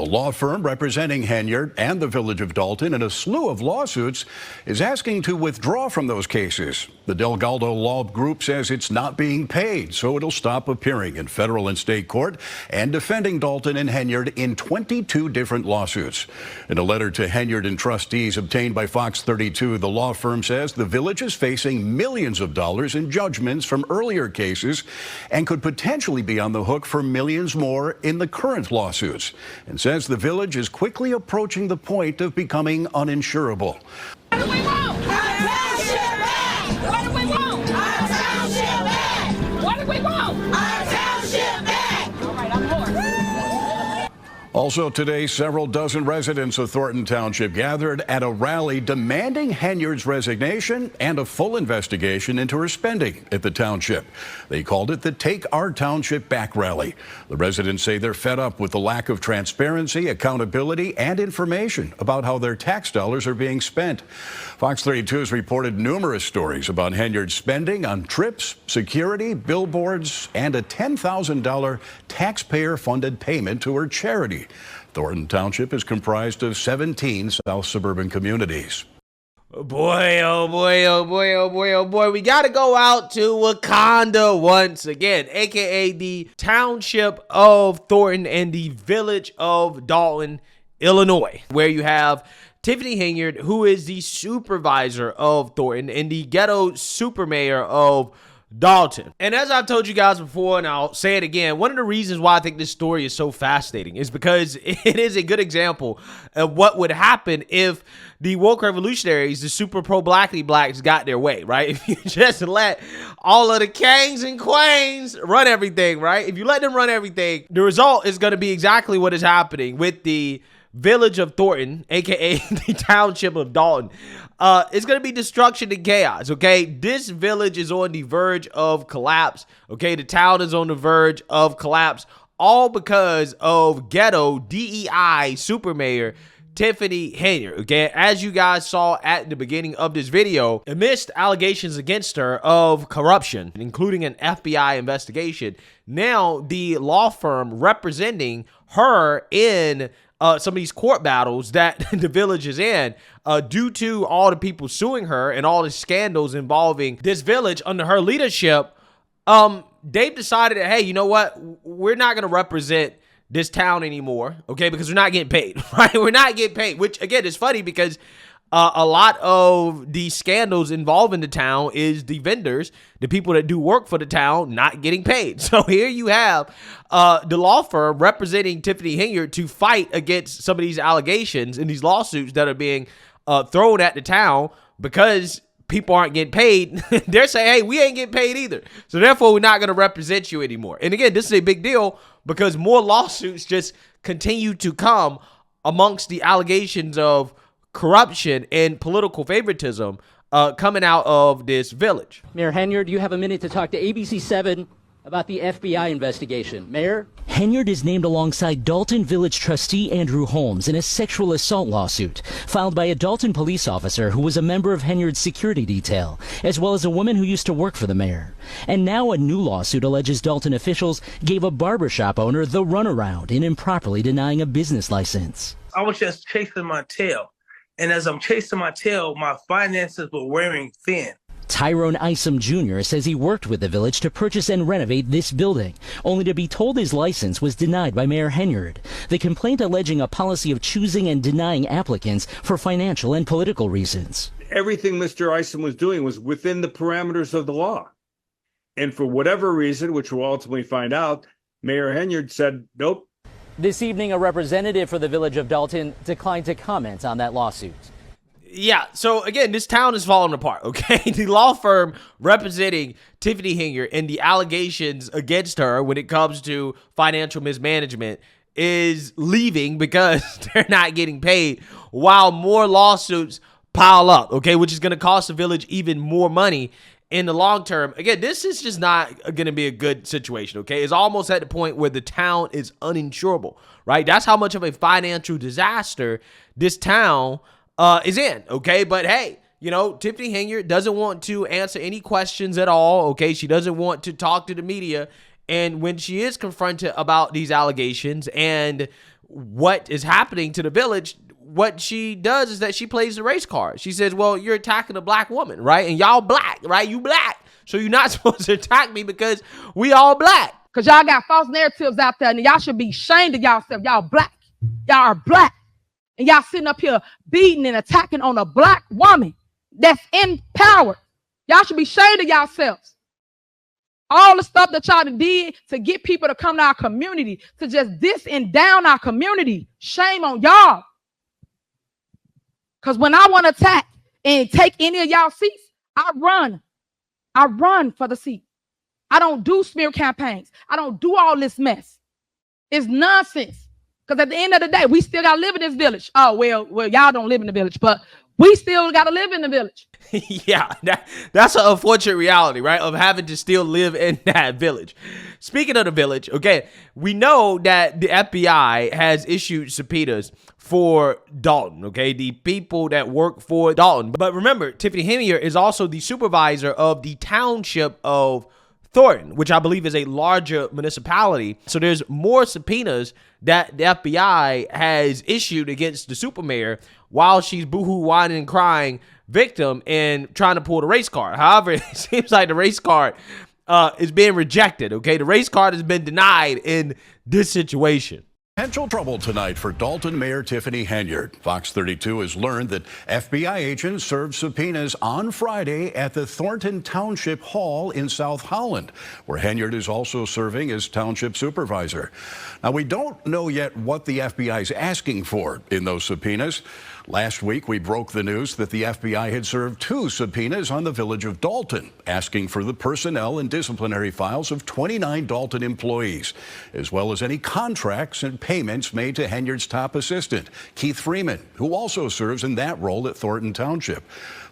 The law firm representing Henyard and the Village of Dolton in a slew of lawsuits is asking to withdraw from those cases. The Galdo Law Group says it's not being paid, so it'll stop appearing in federal and state court and defending Dolton and Henyard in 22 different lawsuits. In a letter to Henyard and trustees obtained by Fox 32, the law firm says the village is facing millions of dollars in judgments from earlier cases and could potentially be on the hook for millions more in the current lawsuits, and says the village is quickly approaching the point of becoming uninsurable. What do we want? Our township back! What do we want? Our township back! What do we want? Our township back! All right, I'm bored. Also today, several dozen residents of Thornton Township gathered at a rally demanding Henyard's resignation and a full investigation into her spending at the township. They called it the Take Our Township Back rally. The residents say they're fed up with the lack of transparency, accountability, and information about how their tax dollars are being spent. Fox 32 has reported numerous stories about Henyard's spending on trips, security, billboards, and a $10,000 taxpayer-funded payment to her charity. Thornton Township is comprised of 17 South suburban communities. Boy, oh boy, oh boy, oh boy, oh boy. We got to go out to Wakanda once again, aka the Township of Thornton and the Village of Dolton, Illinois, where you have Tiffany Henyard, who is the supervisor of Thornton and the ghetto super mayor of Dalton. And as I've told you guys before, and I'll say it again, one of the reasons why I think this story is so fascinating is because it is a good example of what would happen if the woke revolutionaries, the super pro-blackity blacks, got their way, right? If you just let all of the kings and queens run everything, right? If you let them run everything, the result is going to be exactly what is happening with the Village of Thornton, aka the Township of Dolton. It's going to be destruction and chaos, okay? This village is on the verge of collapse, okay? The town is on the verge of collapse, all because of Ghetto DEI super mayor Tiffany Henyard, okay? As you guys saw at the beginning of this video, amidst allegations against her of corruption, including an FBI investigation, now the law firm representing her in some of these court battles that the village is in, due to all the people suing her and all the scandals involving this village under her leadership, they've decided that, hey, you know what? We're not going to represent this town anymore, okay? Because we're not getting paid, right? We're not getting paid, which, again, is funny because a lot of the scandals involving the town is the vendors, the people that do work for the town, not getting paid. So here you have the law firm representing Tiffany Henyard to fight against some of these allegations and these lawsuits that are being thrown at the town because people aren't getting paid. They're saying, hey, we ain't getting paid either. So therefore, we're not going to represent you anymore. And again, this is a big deal because more lawsuits just continue to come amongst the allegations of corruption and political favoritism coming out of this village. Mayor Henyard, you have a minute to talk to ABC 7 about the FBI investigation. Mayor? Henyard is named alongside Dolton Village trustee Andrew Holmes in a sexual assault lawsuit filed by a Dolton police officer who was a member of Henyard's security detail, as well as a woman who used to work for the mayor. And now a new lawsuit alleges Dolton officials gave a barbershop owner the runaround in improperly denying a business license. I was just chasing my tail. And as I'm chasing my tail, my finances were wearing thin. Tyrone Isom Jr. says he worked with the village to purchase and renovate this building, only to be told his license was denied by Mayor Henyard. The complaint alleging a policy of choosing and denying applicants for financial and political reasons. Everything Mr. Isom was doing was within the parameters of the law. And for whatever reason, which we'll ultimately find out, Mayor Henyard said, nope. This evening, a representative for the Village of Dolton declined to comment on that lawsuit. Yeah, so again, this town is falling apart, okay? The law firm representing Tiffany Henyard and the allegations against her when it comes to financial mismanagement is leaving because they're not getting paid while more lawsuits pile up, okay? Which is going to cost the village even more money in the long term. Again, this is just not going to be a good situation, okay? It's almost at the point where the town is uninsurable, right? That's how much of a financial disaster this town is in, okay? But hey, you know, Tiffany Henyard doesn't want to answer any questions at all, okay? She doesn't want to talk to the media. And when she is confronted about these allegations and what is happening to the village, what she does is that she plays the race card. She says, well, you're attacking a black woman, right? And y'all black, right? You black. So you're not supposed to attack me because we all black. Because y'all got false narratives out there, and y'all should be ashamed of yourself. Y'all black. Y'all are black. And y'all sitting up here beating and attacking on a black woman that's in power. Y'all should be ashamed of yourselves. All the stuff that y'all did to get people to come to our community, to just diss and down our community. Shame on y'all. Because when I want to attack and take any of y'all seats, I run. I run for the seat. I don't do smear campaigns. I don't do all this mess. It's nonsense. Because at the end of the day, we still got to live in this village. Oh, well, y'all don't live in the village, but we still got to live in the village. Yeah, that's an unfortunate reality, right? Of having to still live in that village. Speaking of the village, okay, we know that the FBI has issued subpoenas for Dolton, okay? The people that work for Dolton. But remember, Tiffany Henyard is also the supervisor of the Township of Thornton, which I believe is a larger municipality. So there's more subpoenas that the FBI has issued against the super mayor while she's boohoo, whining, and crying victim and trying to pull the race card. However, it seems like the race card is being rejected, okay? The race card has been denied in this situation. Potential trouble tonight for Dolton Mayor Tiffany Henyard. Fox 32 has learned that FBI agents served subpoenas on Friday at the Thornton Township Hall in South Holland, where Henyard is also serving as township supervisor. Now, we don't know yet what the FBI is asking for in those subpoenas. Last week, we broke the news that the FBI had served 2 subpoenas on the Village of Dolton, asking for the personnel and disciplinary files of 29 Dolton employees, as well as any contracts and payments made to Henyard's top assistant, Keith Freeman, who also serves in that role at Thornton Township.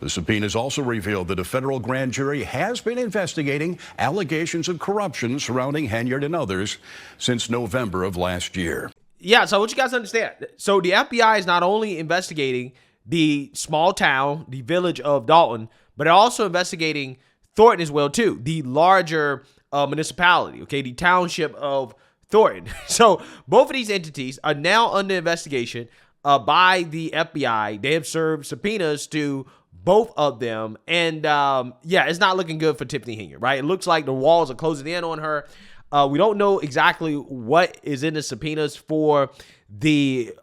The subpoenas also revealed that a federal grand jury has been investigating allegations of corruption surrounding Henyard and others since November of last year. Yeah, so what you guys understand, so the FBI is not only investigating the small town, the village of Dolton, but they're also investigating Thornton as well, too, the larger municipality, okay, the township of Thornton. So both of these entities are now under investigation by the FBI. They have served subpoenas to both of them, and yeah, it's not looking good for Tiffany Henyard, right? It looks like the walls are closing in on her. We don't know exactly what is in the subpoenas for the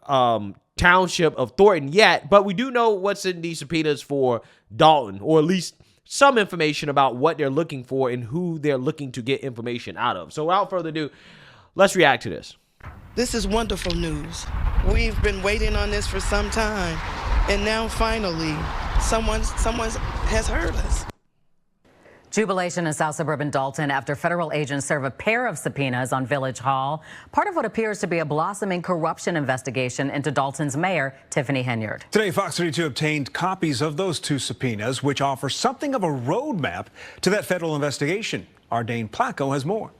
township of Thornton yet, but we do know what's in the subpoenas for Dolton, or at least some information about what they're looking for and who they're looking to get information out of. So without further ado, let's react to this. This is wonderful news. We've been waiting on this for some time, and now finally someone has heard us. Jubilation in South Suburban Dolton after federal agents serve a pair of subpoenas on Village Hall, part of what appears to be a blossoming corruption investigation into Dolton's mayor, Tiffany Henyard. Today, Fox 32 obtained copies of those 2 subpoenas, which offer something of a roadmap to that federal investigation. Our Dane Placco has more.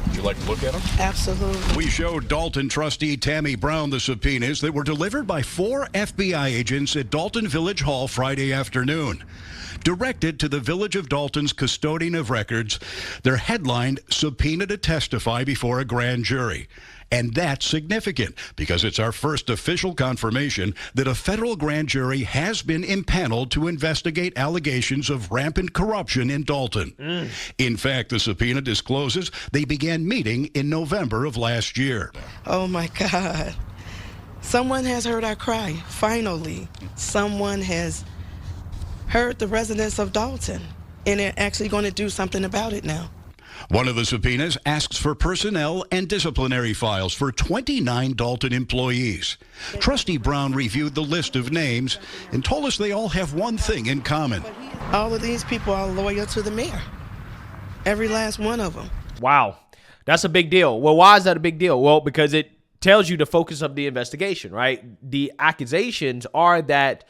Would you like to look at them? Absolutely. We showed Dolton trustee Tammy Brown the subpoenas that were delivered by 4 FBI agents at Dolton Village Hall Friday afternoon. Directed to the Village of Dolton's custodian of records, they're headlined "Subpoena to Testify Before a Grand Jury." And that's significant because it's our first official confirmation that a federal grand jury has been impaneled to investigate allegations of rampant corruption in Dolton. In fact, the subpoena discloses they began meeting in November of last year. Oh my God. Someone has heard our cry. Finally, someone has heard the residents of Dolton, and they're actually going to do something about it now. One of the subpoenas asks for personnel and disciplinary files for 29 Dolton employees. Trustee Brown reviewed the list of names and told us they all have one thing in common. All of these people are loyal to the mayor. Every last one of them. Wow, that's a big deal. Well, why is that a big deal? Well, because it tells you the focus of the investigation, right? The accusations are that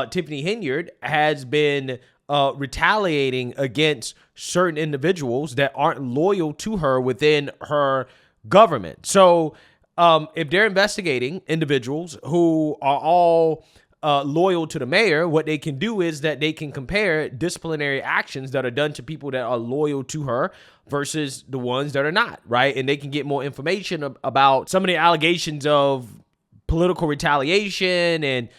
Tiffany Henyard has been retaliating against certain individuals that aren't loyal to her within her government. So if they're investigating individuals who are all loyal to the mayor, what they can do is that they can compare disciplinary actions that are done to people that are loyal to her versus the ones that are not, right? And they can get more information about some of the allegations of political retaliation and,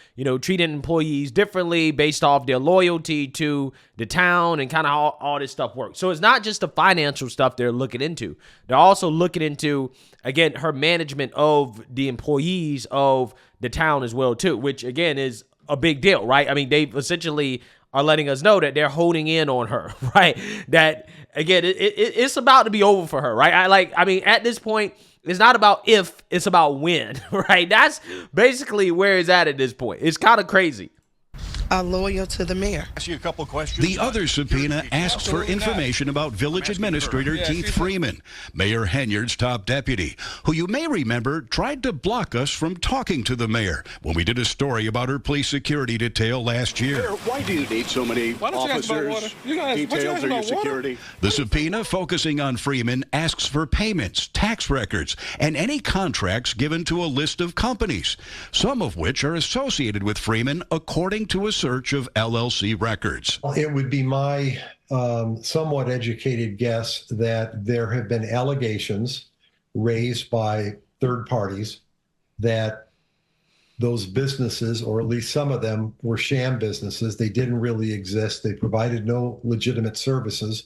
treating employees differently based off their loyalty to the town and kind of how all this stuff works. So it's not just the financial stuff they're looking into. They're also looking into, again, her management of the employees of the town as well, too, which, again, is a big deal, right? I mean, they essentially are letting us know that they're holding in on her, right? That, again, it's about to be over for her, right? At this point, it's not about if, it's about when, right? That's basically where it's at this point. It's kind of crazy. Are loyal to the mayor. Ask you a couple questions. The other subpoena asks for information about Village Administrator Keith Freeman, Mayor Henyard's top deputy, who you may remember tried to block us from talking to the mayor when we did a story about her police security detail last year. Mayor, why do you need so many officers, details, or your security? The subpoena focusing on Freeman asks for payments, tax records, and any contracts given to a list of companies, some of which are associated with Freeman according to a search of LLC records. It would be my somewhat educated guess that there have been allegations raised by third parties that those businesses, or at least some of them, were sham businesses. They didn't really exist. They provided no legitimate services.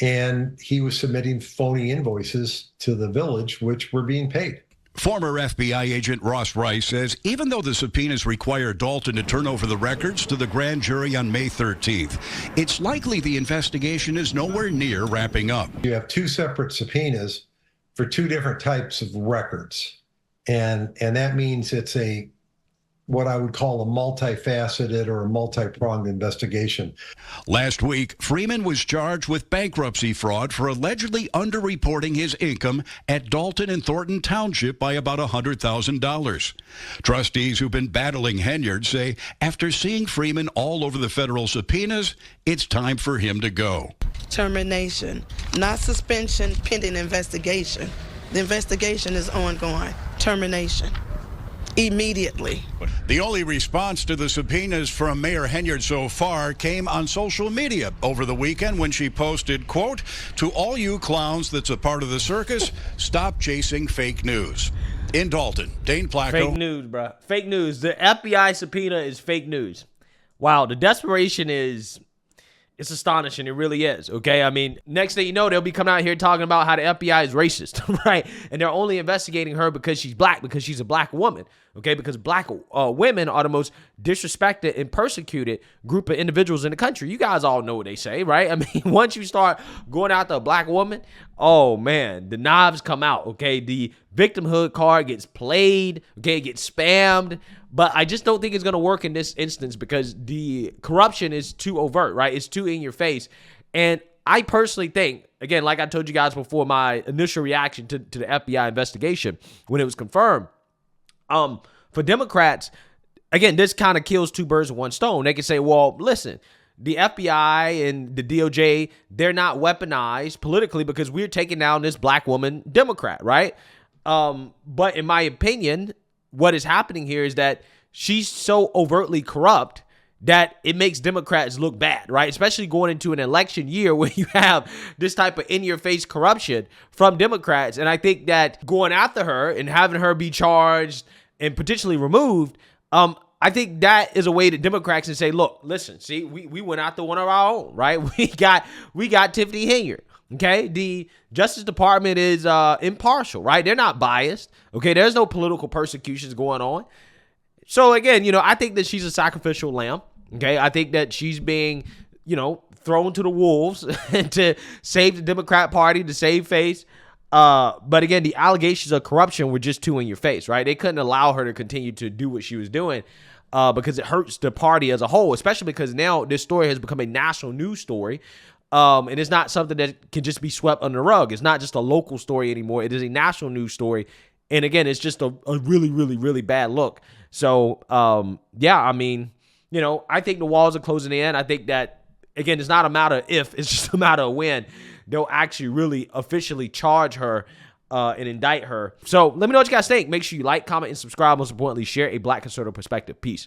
And he was submitting phony invoices to the village, which were being paid. Former FBI agent Ross Rice says even though the subpoenas require Dolton to turn over the records to the grand jury on May 13th, it's likely the investigation is nowhere near wrapping up. You have two separate subpoenas for two different types of records. And that means it's what I would call a multifaceted or a multi-pronged investigation. Last week, Freeman was charged with bankruptcy fraud for allegedly underreporting his income at Dolton and Thornton Township by about $100,000. Trustees who've been battling Henyard say after seeing Freeman all over the federal subpoenas, it's time for him to go. Termination, not suspension, pending investigation. The investigation is ongoing. Termination. Immediately. The only response to the subpoenas from Mayor Henyard so far came on social media over the weekend when she posted, quote, "To all you clowns that's a part of the circus, stop chasing fake news." In Dolton, Dane Placco. Fake news, bro. Fake news. The FBI subpoena is fake news. Wow, the desperation it's astonishing. It really is. Okay. I mean, next thing you know, they'll be coming out here talking about how the FBI is racist, right? And they're only investigating her because she's black, because she's a black woman. Okay. Because black women are the most disrespected and persecuted group of individuals in the country. You guys all know what they say, right? I mean, once you start going after a black woman, oh man, the knives come out. Okay. The victimhood card gets played. Okay. It gets spammed. But I just don't think it's going to work in this instance because the corruption is too overt, right? It's too in your face. And I personally think, again, like I told you guys before, my initial reaction to the FBI investigation when it was confirmed, for Democrats, again, this kind of kills two birds with one stone. They can say, well, listen, the FBI and the DOJ, they're not weaponized politically because we're taking down this black woman Democrat, right? But in my opinion, what is happening here is that she's so overtly corrupt that it makes Democrats look bad, right? Especially going into an election year where you have this type of in-your-face corruption from Democrats. And I think that going after her and having her be charged and potentially removed, I think that is a way that Democrats can say, look, listen, see, we went after one of our own, right? We got Tiffany Henyard. Okay, the Justice Department is impartial, right? They're not biased. Okay, there's no political persecutions going on. So again, I think that she's a sacrificial lamb. Okay, I think that she's being, thrown to the wolves to save the Democrat Party, to save face. But again, the allegations of corruption were just too in your face, right? They couldn't allow her to continue to do what she was doing because it hurts the party as a whole, especially because now this story has become a national news story. And it's not something that can just be swept under the rug. It's not just a local story anymore. It is a national news story. And again, it's just a really, really, really bad look. So, yeah, I mean, I think the walls are closing in. I think that, again, it's not a matter of if, it's just a matter of when they'll actually really officially charge her and indict her. So let me know what you guys think. Make sure you like, comment, and subscribe. Most importantly, share a Black conservative perspective. Peace.